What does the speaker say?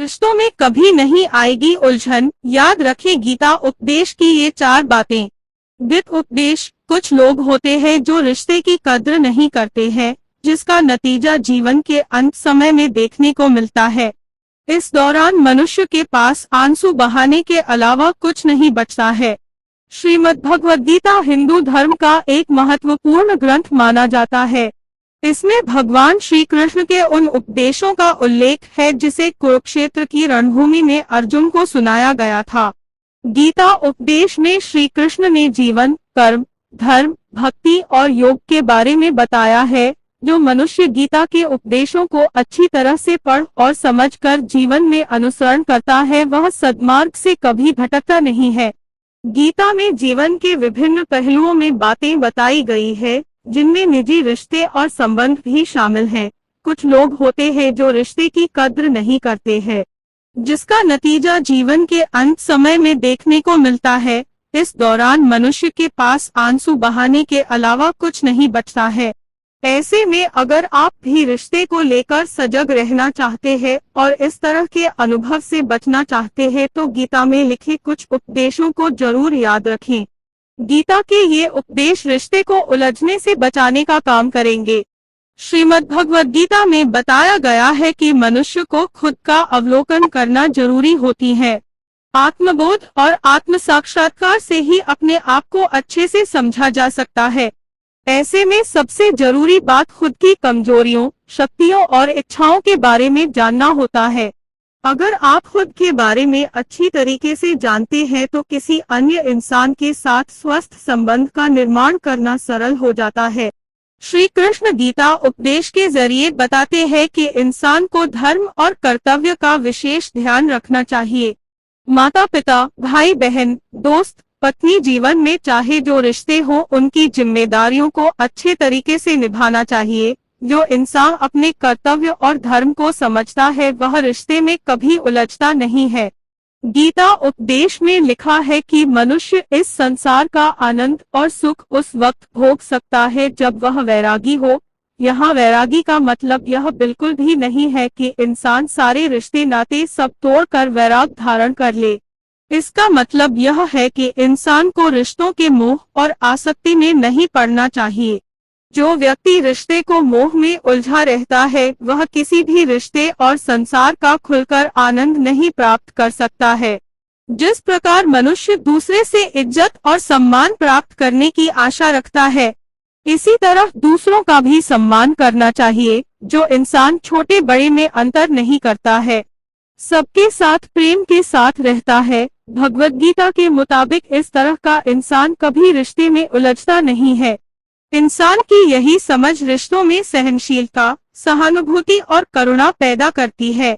रिश्तों में कभी नहीं आएगी उलझन। याद रखें गीता उपदेश की ये 4 बातें। वित्त उपदेश, कुछ लोग होते हैं जो रिश्ते की कद्र नहीं करते हैं, जिसका नतीजा जीवन के अंत समय में देखने को मिलता है। इस दौरान मनुष्य के पास आंसू बहाने के अलावा कुछ नहीं बचता है। श्रीमद् भगवद गीता हिंदू धर्म का एक महत्वपूर्ण ग्रंथ माना जाता है। इसमें भगवान श्री कृष्ण के उन उपदेशों का उल्लेख है जिसे कुरुक्षेत्र की रणभूमि में अर्जुन को सुनाया गया था। गीता उपदेश में श्री कृष्ण ने जीवन, कर्म, धर्म, भक्ति और योग के बारे में बताया है। जो मनुष्य गीता के उपदेशों को अच्छी तरह से पढ़ और समझकर जीवन में अनुसरण करता है वह सद्मार्ग से कभी भटकता नहीं है। गीता में जीवन के विभिन्न पहलुओं में बातें बताई गई है, जिनमें निजी रिश्ते और संबंध भी शामिल हैं। कुछ लोग होते हैं जो रिश्ते की कद्र नहीं करते हैं, जिसका नतीजा जीवन के अंत समय में देखने को मिलता है। इस दौरान मनुष्य के पास आंसू बहाने के अलावा कुछ नहीं बचता है। ऐसे में अगर आप भी रिश्ते को लेकर सजग रहना चाहते हैं और इस तरह के अनुभव से बचना चाहते हैं तो गीता में लिखे कुछ उपदेशों को जरूर याद रखें। गीता के ये उपदेश रिश्ते को उलझने से बचाने का काम करेंगे। श्रीमद् भगवद गीता में बताया गया है कि मनुष्य को खुद का अवलोकन करना जरूरी होती है। आत्मबोध और आत्म साक्षात्कार से ही अपने आप को अच्छे से समझा जा सकता है। ऐसे में सबसे जरूरी बात खुद की कमजोरियों, शक्तियों और इच्छाओं के बारे में जानना होता है। अगर आप खुद के बारे में अच्छी तरीके से जानते हैं तो किसी अन्य इंसान के साथ स्वस्थ संबंध का निर्माण करना सरल हो जाता है। श्री कृष्ण गीता उपदेश के जरिए बताते हैं कि इंसान को धर्म और कर्तव्य का विशेष ध्यान रखना चाहिए। माता पिता, भाई बहन, दोस्त, पत्नी, जीवन में चाहे जो रिश्ते हो उनकी जिम्मेदारियों को अच्छे तरीके से निभाना चाहिए। जो इंसान अपने कर्तव्य और धर्म को समझता है वह रिश्ते में कभी उलझता नहीं है। गीता उपदेश में लिखा है कि मनुष्य इस संसार का आनंद और सुख उस वक्त भोग सकता है जब वह वैरागी हो। यहाँ वैरागी का मतलब यह बिल्कुल भी नहीं है कि इंसान सारे रिश्ते नाते सब तोड़कर वैराग धारण कर ले। इसका मतलब यह है कि इंसान को रिश्तों के मोह और आसक्ति में नहीं पड़ना चाहिए। जो व्यक्ति रिश्ते को मोह में उलझा रहता है वह किसी भी रिश्ते और संसार का खुलकर आनंद नहीं प्राप्त कर सकता है। जिस प्रकार मनुष्य दूसरे से इज्जत और सम्मान प्राप्त करने की आशा रखता है, इसी तरह दूसरों का भी सम्मान करना चाहिए। जो इंसान छोटे बड़े में अंतर नहीं करता है, सबके साथ प्रेम के साथ रहता है। भगवद गीता के मुताबिक इस तरह का इंसान कभी रिश्ते में उलझता नहीं है। इंसान की यही समझ रिश्तों में सहनशीलता, सहानुभूति और करुणा पैदा करती है।